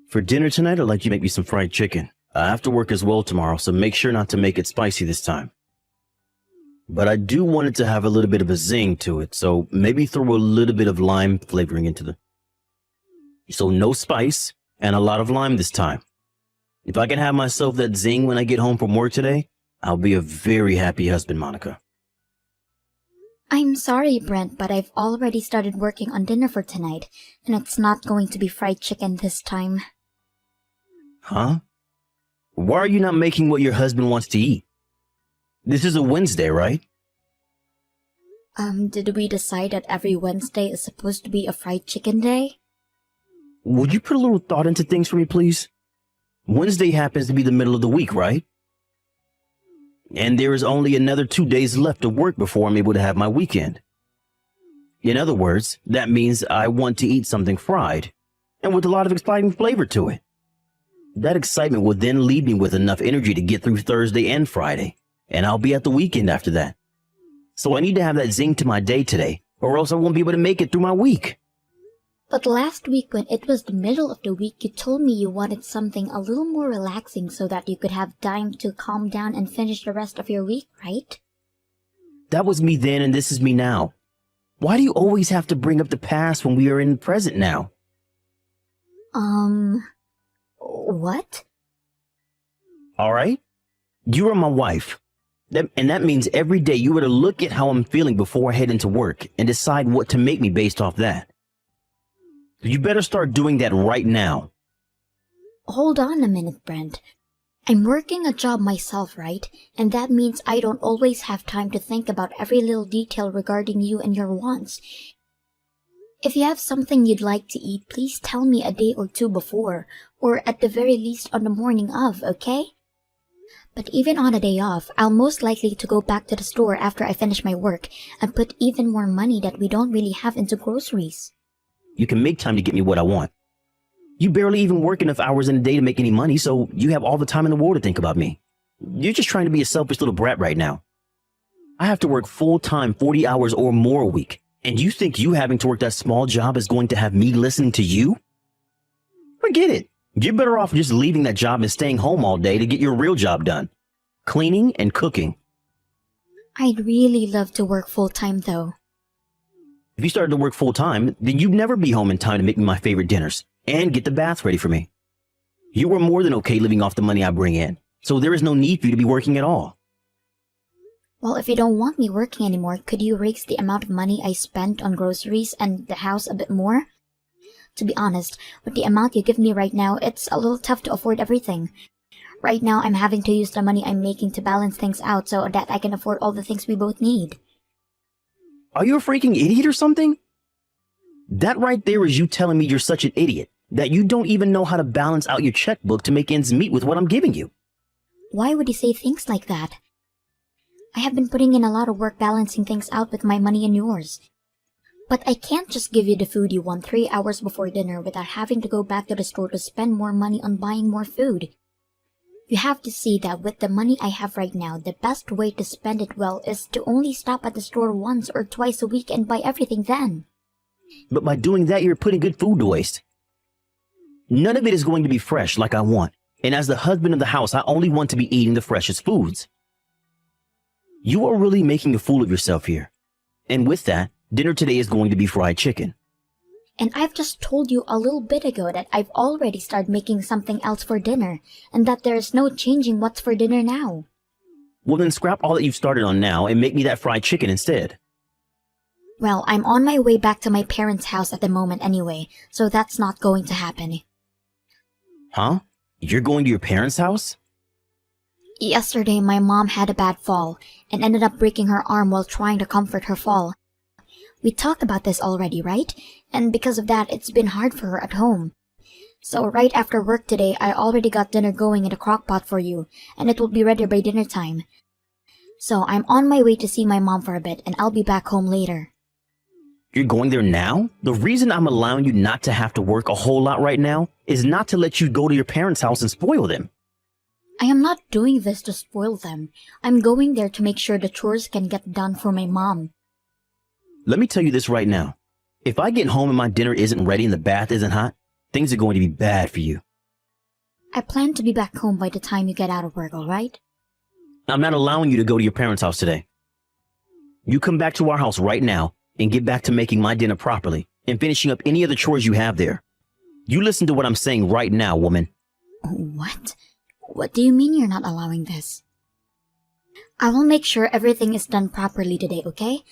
For dinner tonight, I'd like you to make me some fried chicken. I have to work as well tomorrow, so make sure not to make it spicy this time. But I do want it to have a little bit of a zing to it, so maybe throw a little bit of lime flavoring into the... So no spice and a lot of lime this time. If I can have myself that zing when I get home from work today, I'll be a very happy husband, Monica. I'm sorry, Brent, but I've already started working on dinner for tonight, and it's not going to be fried chicken this time. Huh? Why are you not making what your husband wants to eat? This is a Wednesday, right? Did we decide that every Wednesday is supposed to be a fried chicken day? Would you put a little thought into things for me, please? Wednesday happens to be the middle of the week, right? And there is only another 2 days left of work before I'm able to have my weekend. In other words, that means I want to eat something fried, and with a lot of exciting flavor to it. That excitement will then leave me with enough energy to get through Thursday and Friday, and I'll be at the weekend after that. So I need to have that zing to my day today, or else I won't be able to make it through my week. But last week when it was the middle of the week, you told me you wanted something a little more relaxing so that you could have time to calm down and finish the rest of your week, right? That was me then and this is me now. Why do you always have to bring up the past when we are in the present now? What? Alright? You are my wife. And that means every day you were to look at how I'm feeling before I head into work and decide what to make me based off that. You better start doing that right now. Hold on a minute, Brent. I'm working a job myself, right? And that means I don't always have time to think about every little detail regarding you and your wants. If you have something you'd like to eat, please tell me a day or two before, or at the very least on the morning of, okay? But even on a day off, I'll most likely to go back to the store after I finish my work and put even more money that we don't really have into groceries. You can make time to get me what I want. You barely even work enough hours in a day to make any money, so you have all the time in the world to think about me. You're just trying to be a selfish little brat right now. I have to work full-time 40 hours or more a week, and you think you having to work that small job is going to have me listening to you? Forget it. You're better off just leaving that job and staying home all day to get your real job done. Cleaning and cooking. I'd really love to work full-time though. If you started to work full-time, then you'd never be home in time to make me my favorite dinners and get the bath ready for me. You are more than okay living off the money I bring in, so there is no need for you to be working at all. Well, if you don't want me working anymore, could you raise the amount of money I spent on groceries and the house a bit more? To be honest, with the amount you give me right now, it's a little tough to afford everything. Right now, I'm having to use the money I'm making to balance things out so that I can afford all the things we both need. Are you a freaking idiot or something? That right there is you telling me you're such an idiot that you don't even know how to balance out your checkbook to make ends meet with what I'm giving you. Why would you say things like that? I have been putting in a lot of work balancing things out with my money and yours. But I can't just give you the food you want 3 hours before dinner without having to go back to the store to spend more money on buying more food. You have to see that with the money I have right now, the best way to spend it well is to only stop at the store once or twice a week and buy everything then. But by doing that, you're putting good food to waste. None of it is going to be fresh like I want. And as the husband of the house, I only want to be eating the freshest foods. You are really making a fool of yourself here. And with that, dinner today is going to be fried chicken. And I've just told you a little bit ago that I've already started making something else for dinner, and that there is no changing what's for dinner now. Well then scrap all that you've started on now and make me that fried chicken instead. Well, I'm on my way back to my parents' house at the moment anyway, so that's not going to happen. Huh? You're going to your parents' house? Yesterday, my mom had a bad fall, and ended up breaking her arm while trying to comfort her fall. We talked about this already, right? And because of that, it's been hard for her at home. So right after work today, I already got dinner going in a crock pot for you, and it will be ready by dinner time. So I'm on my way to see my mom for a bit, and I'll be back home later. You're going there now? The reason I'm allowing you not to have to work a whole lot right now is not to let you go to your parents' house and spoil them. I am not doing this to spoil them. I'm going there to make sure the chores can get done for my mom. Let me tell you this right now. If I get home and my dinner isn't ready and the bath isn't hot, things are going to be bad for you. I plan to be back home by the time you get out of work, alright? I'm not allowing you to go to your parents' house today. You come back to our house right now and get back to making my dinner properly and finishing up any other chores you have there. You listen to what I'm saying right now, woman. What? What do you mean you're not allowing this? I will make sure everything is done properly today, okay?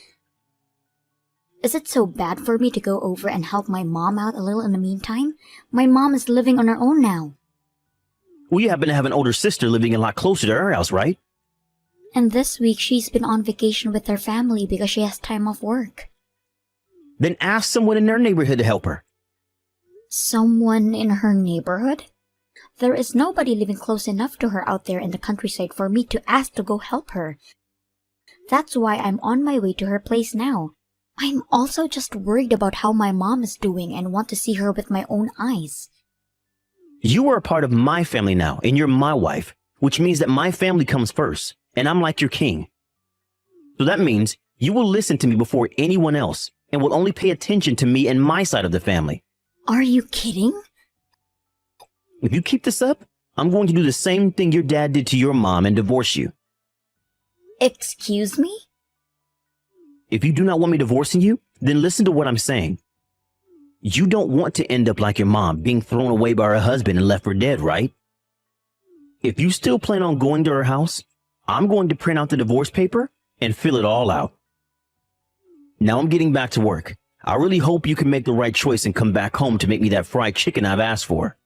Is it so bad for me to go over and help my mom out a little in the meantime? My mom is living on her own now. Well, you happen to have an older sister living a lot closer to our house, right? And this week she's been on vacation with her family because she has time off work. Then ask someone in their neighborhood to help her. Someone in her neighborhood? There is nobody living close enough to her out there in the countryside for me to ask to go help her. That's why I'm on my way to her place now. I'm also just worried about how my mom is doing and want to see her with my own eyes. You are a part of my family now, and you're my wife, which means that my family comes first, and I'm like your king. So that means you will listen to me before anyone else, and will only pay attention to me and my side of the family. Are you kidding? If you keep this up, I'm going to do the same thing your dad did to your mom and divorce you. Excuse me? If you do not want me divorcing you, then listen to what I'm saying. You don't want to end up like your mom, being thrown away by her husband and left for dead, right? If you still plan on going to her house, I'm going to print out the divorce paper and fill it all out. Now I'm getting back to work. I really hope you can make the right choice and come back home to make me that fried chicken I've asked for.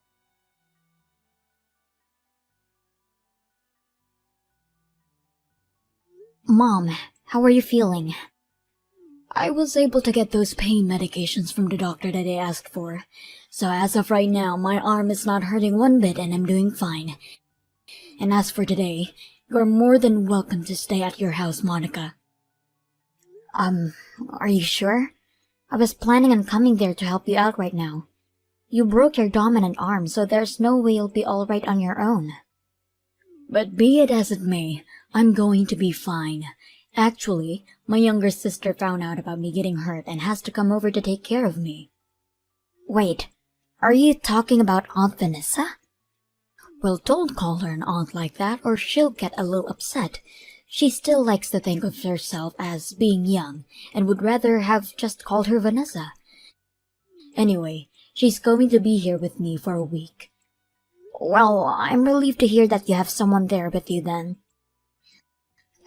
Mom, how are you feeling? I was able to get those pain medications from the doctor that I asked for. So as of right now, my arm is not hurting one bit and I'm doing fine. And as for today, you're more than welcome to stay at your house, Monica. Are you sure? I was planning on coming there to help you out right now. You broke your dominant arm, so there's no way you'll be alright on your own. But be it as it may, I'm going to be fine. Actually, my younger sister found out about me getting hurt and has to come over to take care of me. Wait, are you talking about Aunt Vanessa? Well, don't call her an aunt like that or she'll get a little upset. She still likes to think of herself as being young and would rather have just called her Vanessa. Anyway, she's going to be here with me for a week. Well, I'm relieved to hear that you have someone there with you then.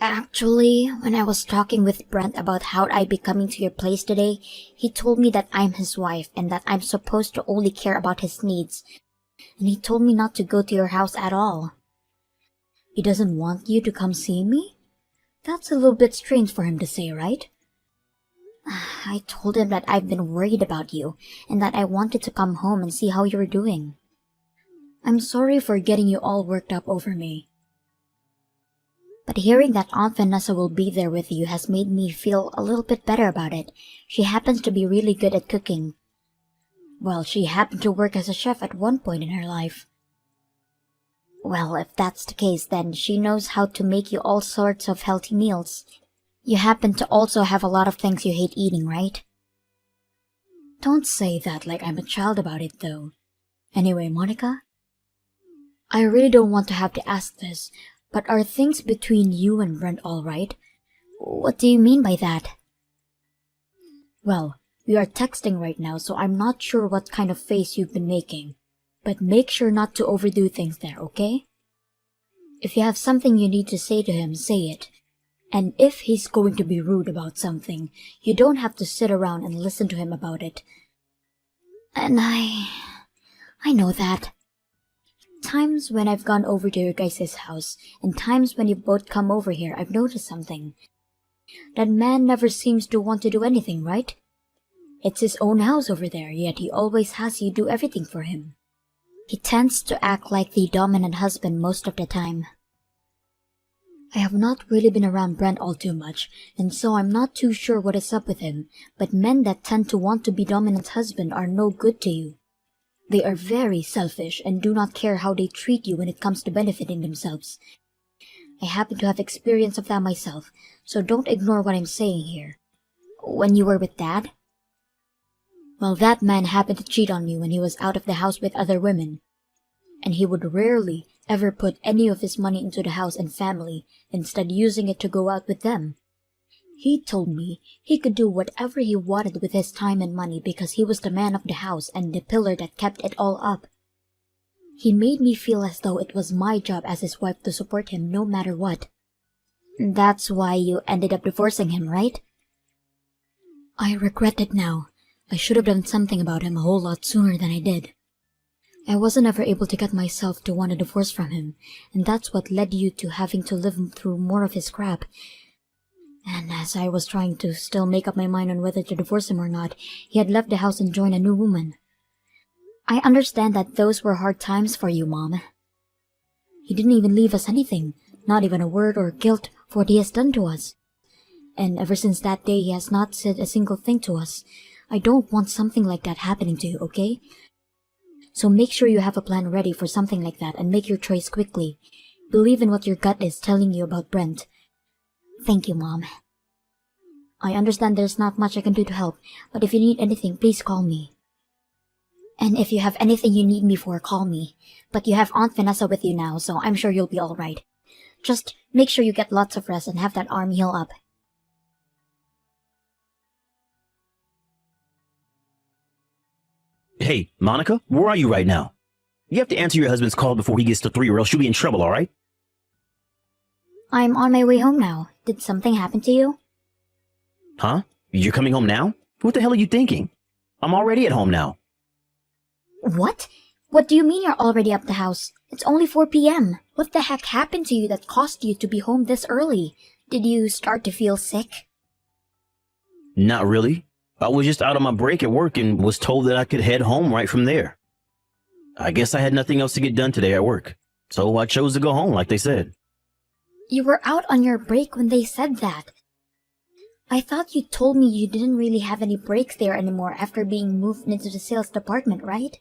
Actually, when I was talking with Brent about how I'd be coming to your place today, he told me that I'm his wife and that I'm supposed to only care about his needs. And he told me not to go to your house at all. He doesn't want you to come see me? That's a little bit strange for him to say, right? I told him that I've been worried about you and that I wanted to come home and see how you're doing. I'm sorry for getting you all worked up over me. But hearing that Aunt Vanessa will be there with you has made me feel a little bit better about it. She happens to be really good at cooking. Well, she happened to work as a chef at one point in her life. Well, if that's the case, then she knows how to make you all sorts of healthy meals. You happen to also have a lot of things you hate eating, right? Don't say that like I'm a child about it, though. Anyway, Monica, I really don't want to have to ask this, but are things between you and Brent all right? What do you mean by that? Well, we are texting right now, so I'm not sure what kind of face you've been making. But make sure not to overdo things there, okay? If you have something you need to say to him, say it. And if he's going to be rude about something, you don't have to sit around and listen to him about it. And I know that. Times when I've gone over to your guys' house, and times when you both come over here, I've noticed something. That man never seems to want to do anything, right? It's his own house over there, yet he always has you do everything for him. He tends to act like the dominant husband most of the time. I have not really been around Brent all too much, and so I'm not too sure what is up with him, but men that tend to want to be dominant husband are no good to you. They are very selfish and do not care how they treat you when it comes to benefiting themselves. I happen to have experience of that myself, so don't ignore what I'm saying here. When you were with Dad? Well, that man happened to cheat on me when he was out of the house with other women. and he would rarely ever put any of his money into the house and family, instead using it to go out with them. He told me he could do whatever he wanted with his time and money because he was the man of the house and the pillar that kept it all up. He made me feel as though it was my job as his wife to support him no matter what. That's why you ended up divorcing him, right? I regret it now. I should have done something about him a whole lot sooner than I did. I wasn't ever able to get myself to want a divorce from him, and that's what led you to having to live through more of his crap. And as I was trying to still make up my mind on whether to divorce him or not, he had left the house and joined a new woman. I understand that those were hard times for you, Mom. He didn't even leave us anything, not even a word or guilt for what he has done to us. And ever since that day, he has not said a single thing to us. I don't want something like that happening to you, okay? So make sure you have a plan ready for something like that and make your choice quickly. Believe in what your gut is telling you about Brent. Thank you, Mom. I understand there's not much I can do to help, but if you need anything, please call me. And if you have anything you need me for, call me. But you have Aunt Vanessa with you now, so I'm sure you'll be alright. Just make sure you get lots of rest and have that arm heal up. Hey, Monica, where are you right now? You have to answer your husband's call before he gets to 3 or else you'll be in trouble, alright? I'm on my way home now. Did something happen to you? Huh? You're coming home now? What the hell are you thinking? I'm already at home now. What? What do you mean you're already up the house? It's only 4 p.m. What the heck happened to you that caused you to be home this early? Did you start to feel sick? Not really. I was just out on my break at work and was told that I could head home right from there. I guess I had nothing else to get done today at work, so I chose to go home like they said. You were out on your break when they said that. I thought you told me you didn't really have any breaks there anymore after being moved into the sales department, right?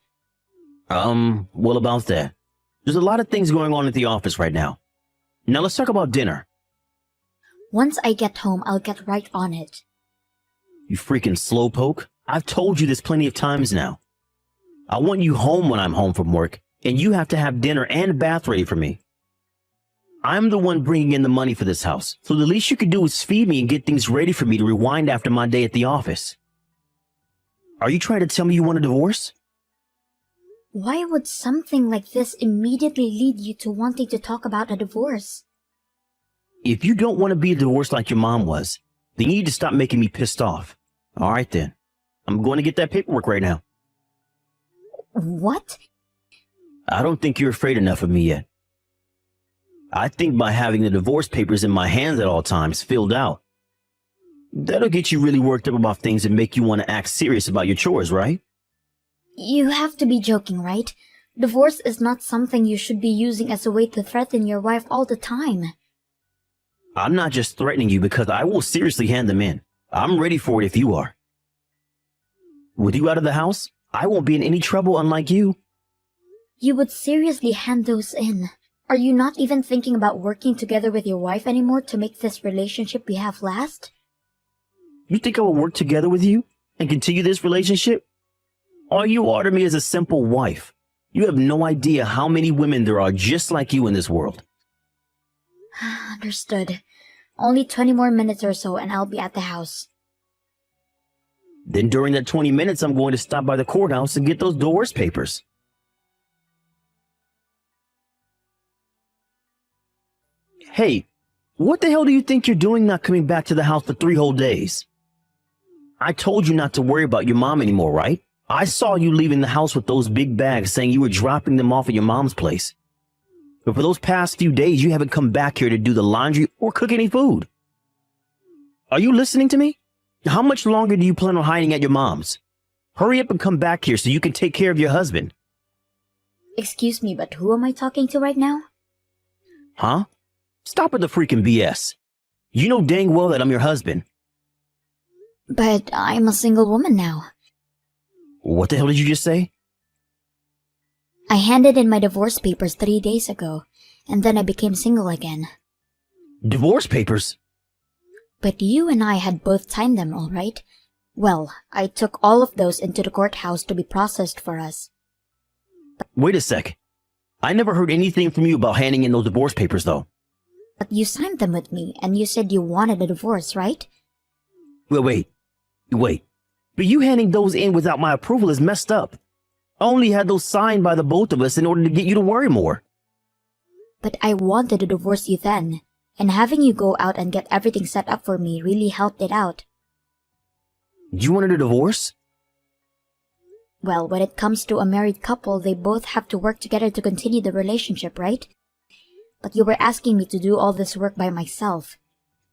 Well, about that. There's a lot of things going on at the office right now. Now let's talk about dinner. Once I get home, I'll get right on it. You freaking slowpoke. I've told you this plenty of times now. I want you home when I'm home from work, and you have to have dinner and a bath ready for me. I'm the one bringing in the money for this house, so the least you could do is feed me and get things ready for me to rewind after my day at the office. Are you trying to tell me you want a divorce? Why would something like this immediately lead you to wanting to talk about a divorce? If you don't want to be divorced like your mom was, then you need to stop making me pissed off. All right then. I'm going to get that paperwork right now. What? I don't think you're afraid enough of me yet. I think by having the divorce papers in my hands at all times filled out, that'll get you really worked up about things and make you want to act serious about your chores, right? You have to be joking, right? Divorce is not something you should be using as a way to threaten your wife all the time. I'm not just threatening you because I will seriously hand them in. I'm ready for it if you are. With you out of the house, I won't be in any trouble unlike you. You would seriously hand those in. Are you not even thinking about working together with your wife anymore to make this relationship we have last? You think I will work together with you and continue this relationship? All you are to me is a simple wife. You have no idea how many women there are just like you in this world. Understood. Only 20 more minutes or so and I'll be at the house. Then during that 20 minutes, I'm going to stop by the courthouse and get those divorce papers. Hey, what the hell do you think you're doing not coming back to the house for 3 whole days? I told you not to worry about your mom anymore, right? I saw you leaving the house with those big bags saying you were dropping them off at your mom's place. But for those past few days, you haven't come back here to do the laundry or cook any food. Are you listening to me? How much longer do you plan on hiding at your mom's? Hurry up and come back here so you can take care of your husband. Excuse me, but who am I talking to right now? Huh? Stop with the freaking BS. You know dang well that I'm your husband. But I'm a single woman now. What the hell did you just say? I handed in my divorce papers 3 days ago, and then I became single again. Divorce papers? But you and I had both signed them, all right? Well, I took all of those into the courthouse to be processed for us. Wait a sec. I never heard anything from you about handing in those divorce papers, though. But you signed them with me, and you said you wanted a divorce, right? Wait. But you handing those in without my approval is messed up. I only had those signed by the both of us in order to get you to worry more. But I wanted to divorce you then, and having you go out and get everything set up for me really helped it out. You wanted a divorce? Well, when it comes to a married couple, they both have to work together to continue the relationship, right? But you were asking me to do all this work by myself.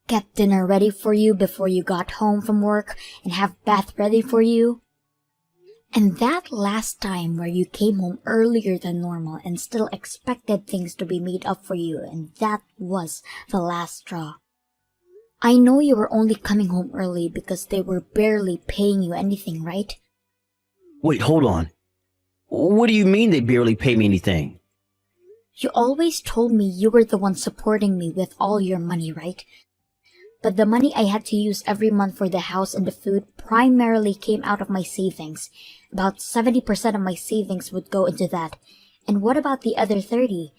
Get dinner ready for you before you got home from work, and have bath ready for you. And that last time where you came home earlier than normal and still expected things to be made up for you, and that was the last straw. I know you were only coming home early because they were barely paying you anything, right? Wait, hold on. What do you mean they barely pay me anything? You always told me you were the one supporting me with all your money, right? But the money I had to use every month for the house and the food primarily came out of my savings. About 70% of my savings would go into that. And what about the other 30?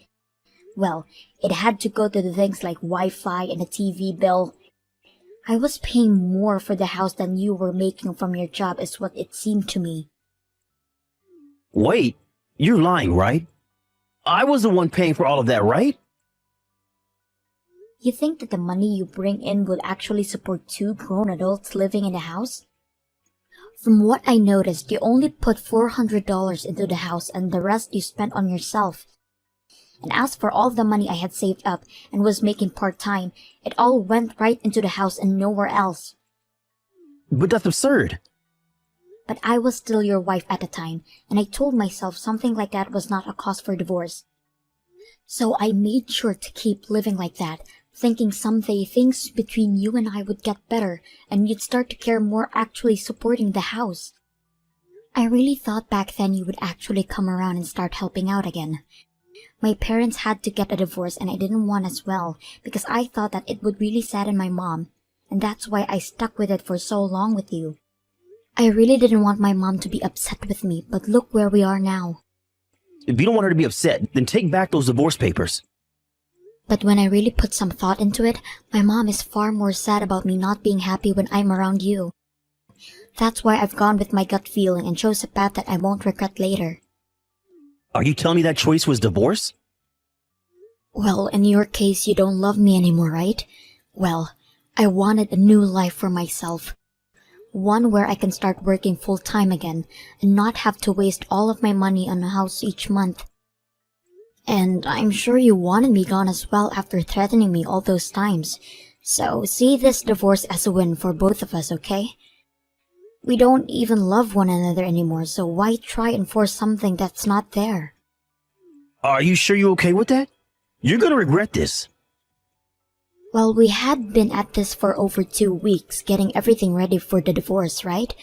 Well, it had to go to the things like Wi-Fi and a TV bill. I was paying more for the house than you were making from your job is what it seemed to me. Wait, you're lying, right? I was the one paying for all of that, right? You think that the money you bring in would actually support 2 grown adults living in the house? From what I noticed, you only put $400 into the house and the rest you spent on yourself. And as for all the money I had saved up and was making part-time, it all went right into the house and nowhere else. But that's absurd. But I was still your wife at the time, and I told myself something like that was not a cause for divorce. So I made sure to keep living like that, thinking someday things between you and I would get better, and you'd start to care more actually supporting the house. I really thought back then you would actually come around and start helping out again. My parents had to get a divorce and I didn't want as well, because I thought that it would really sadden my mom, and that's why I stuck with it for so long with you. I really didn't want my mom to be upset with me, but look where we are now. If you don't want her to be upset, then take back those divorce papers. But when I really put some thought into it, my mom is far more sad about me not being happy when I'm around you. That's why I've gone with my gut feeling and chose a path that I won't regret later. Are you telling me that choice was divorce? Well, in your case, you don't love me anymore, right? Well, I wanted a new life for myself. One where I can start working full-time again and not have to waste all of my money on a house each month. And I'm sure you wanted me gone as well after threatening me all those times. So see this divorce as a win for both of us, okay? We don't even love one another anymore, so why try and force something that's not there? Are you sure you're okay with that? You're gonna regret this. Well, we had been at this for over 2 weeks, getting everything ready for the divorce, right?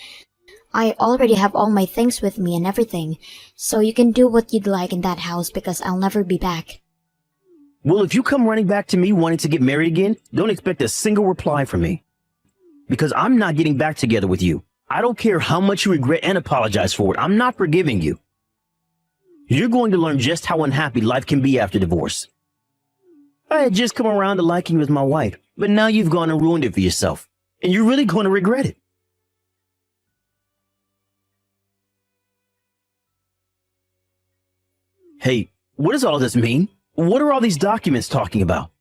I already have all my things with me and everything, so you can do what you'd like in that house because I'll never be back. Well, if you come running back to me wanting to get married again, don't expect a single reply from me. Because I'm not getting back together with you. I don't care how much you regret and apologize for it. I'm not forgiving you. You're going to learn just how unhappy life can be after divorce. I had just come around to liking you as my wife, but now you've gone and ruined it for yourself, and you're really going to regret it. Hey, what does all this mean? What are all these documents talking about?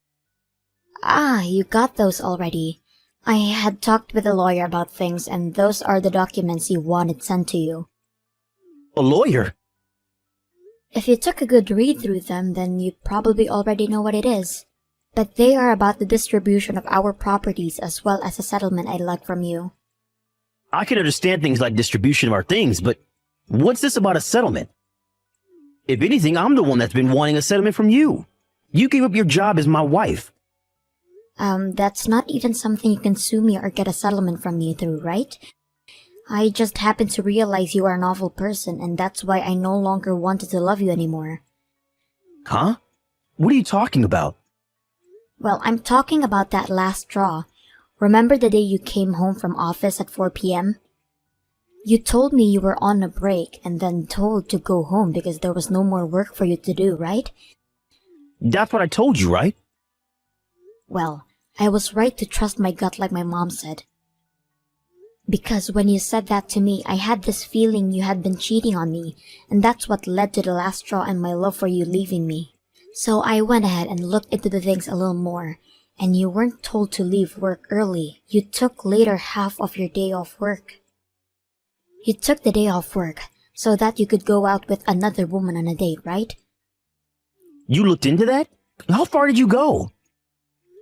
Ah, you got those already. I had talked with a lawyer about things, and those are the documents you wanted sent to you. A lawyer? If you took a good read through them, then you probably already know what it is. But they are about the distribution of our properties as well as a settlement I'd like from you. I can understand things like distribution of our things, but what's this about a settlement? If anything, I'm the one that's been wanting a settlement from you. You gave up your job as my wife. That's not even something you can sue me or get a settlement from me through, right? I just happened to realize you are an awful person, and that's why I no longer wanted to love you anymore. Huh? What are you talking about? Well, I'm talking about that last straw. Remember the day you came home from office at 4 p.m.? You told me you were on a break and then told to go home because there was no more work for you to do, right? That's what I told you, right? Well, I was right to trust my gut like my mom said. Because when you said that to me, I had this feeling you had been cheating on me, and that's what led to the last straw and my love for you leaving me. So I went ahead and looked into the things a little more, and you weren't told to leave work early. You took later half of your day off work. You took the day off work so that you could go out with another woman on a date, right? You looked into that? How far did you go?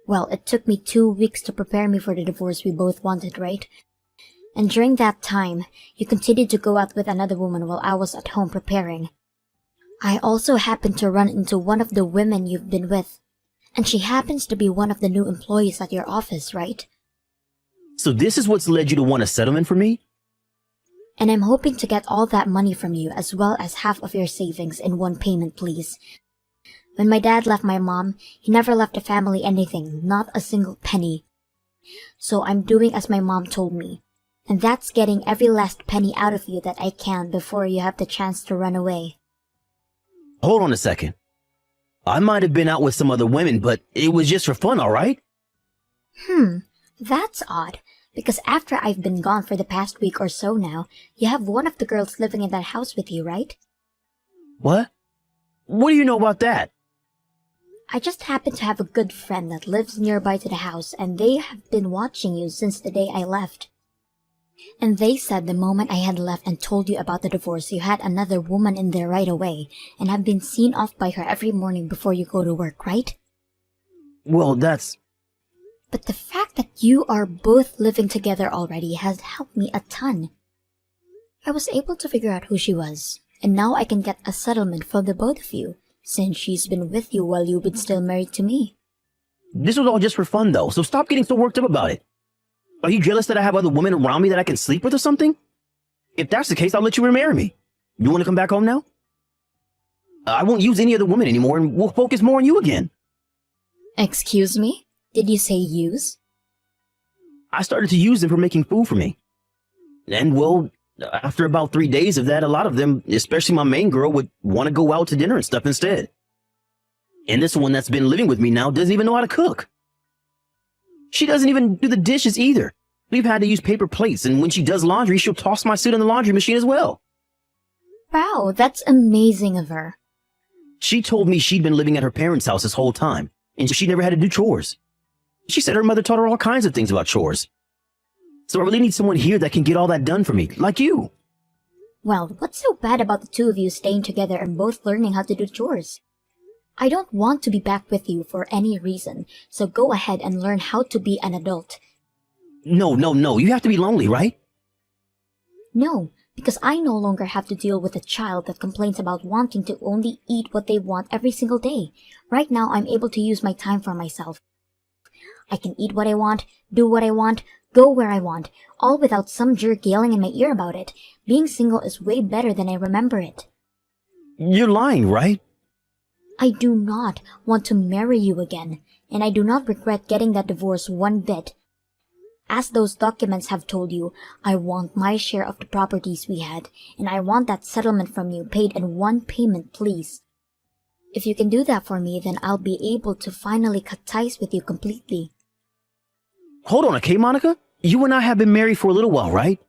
Well, it took me 2 weeks to prepare me for the divorce we both wanted, right? And during that time, you continued to go out with another woman while I was at home preparing. I also happened to run into one of the women you've been with, and she happens to be one of the new employees at your office, right? So this is what's led you to want a settlement for me? And I'm hoping to get all that money from you as well as half of your savings in one payment, please. When my dad left my mom, he never left the family anything, not a single penny. So I'm doing as my mom told me, and that's getting every last penny out of you that I can before you have the chance to run away. Hold on a second. I might have been out with some other women, but it was just for fun, all right? That's odd, because after I've been gone for the past week or so now, you have one of the girls living in that house with you, right? What? What do you know about that? I just happen to have a good friend that lives nearby to the house, and they have been watching you since the day I left. And they said the moment I had left and told you about the divorce, you had another woman in there right away, and have been seen off by her every morning before you go to work, right? Well, that's... But the fact that you are both living together already has helped me a ton. I was able to figure out who she was, and now I can get a settlement from the both of you, since she's been with you while you've been still married to me. This was all just for fun, though, so stop getting so worked up about it. Are you jealous that I have other women around me that I can sleep with or something? If that's the case, I'll let you remarry me. You want to come back home now? I won't use any other woman anymore, and we'll focus more on you again. Excuse me? Did you say use? I started to use them for making food for me. And, well, after about 3 days of that, a lot of them, especially my main girl, would want to go out to dinner and stuff instead. And this one that's been living with me now doesn't even know how to cook. She doesn't even do the dishes either. We've had to use paper plates, and when she does laundry, she'll toss my suit in the laundry machine as well. Wow, that's amazing of her. She told me she'd been living at her parents' house this whole time, and she never had to do chores. She said her mother taught her all kinds of things about chores. So I really need someone here that can get all that done for me, like you. Well, what's so bad about the two of you staying together and both learning how to do chores? I don't want to be back with you for any reason, so go ahead and learn how to be an adult. No, you have to be lonely, right? No, because I no longer have to deal with a child that complains about wanting to only eat what they want every single day. Right now, I'm able to use my time for myself. I can eat what I want, do what I want, go where I want, all without some jerk yelling in my ear about it. Being single is way better than I remember it. You're lying, right? I do not want to marry you again, and I do not regret getting that divorce one bit. As those documents have told you, I want my share of the properties we had, and I want that settlement from you paid in one payment, please. If you can do that for me, then I'll be able to finally cut ties with you completely. Hold on, okay, Monica? You and I have been married for a little while, right?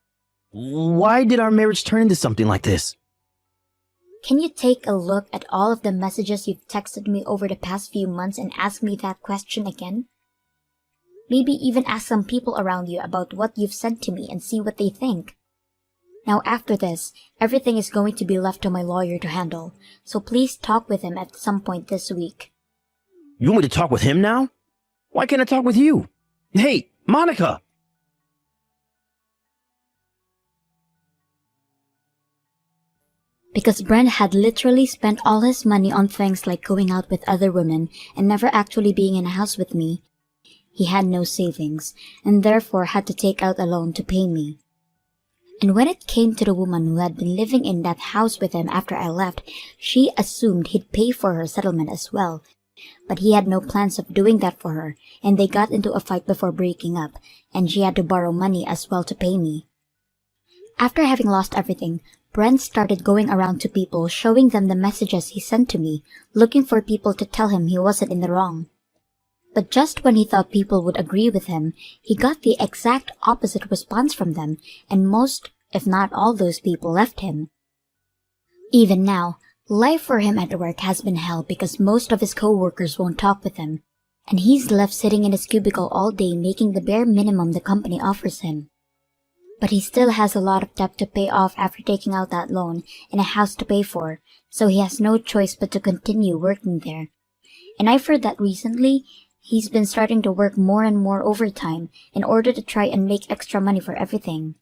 Why did our marriage turn into something like this? Can you take a look at all of the messages you've texted me over the past few months and ask me that question again? Maybe even ask some people around you about what you've said to me and see what they think. Now after this, everything is going to be left to my lawyer to handle, so please talk with him at some point this week. You want me to talk with him now? Why can't I talk with you? Hey, Monica! Because Brent had literally spent all his money on things like going out with other women and never actually being in a house with me. He had no savings, and therefore had to take out a loan to pay me. And when it came to the woman who had been living in that house with him after I left, she assumed he'd pay for her settlement as well. But he had no plans of doing that for her, and they got into a fight before breaking up, and she had to borrow money as well to pay me. After having lost everything, Brent started going around to people, showing them the messages he sent to me, looking for people to tell him he wasn't in the wrong. But just when he thought people would agree with him, he got the exact opposite response from them, and most, if not all those people left him. Even now, life for him at work has been hell because most of his co-workers won't talk with him, and he's left sitting in his cubicle all day making the bare minimum the company offers him. But he still has a lot of debt to pay off after taking out that loan and a house to pay for, so he has no choice but to continue working there. And I've heard that recently, he's been starting to work more and more overtime in order to try and make extra money for everything.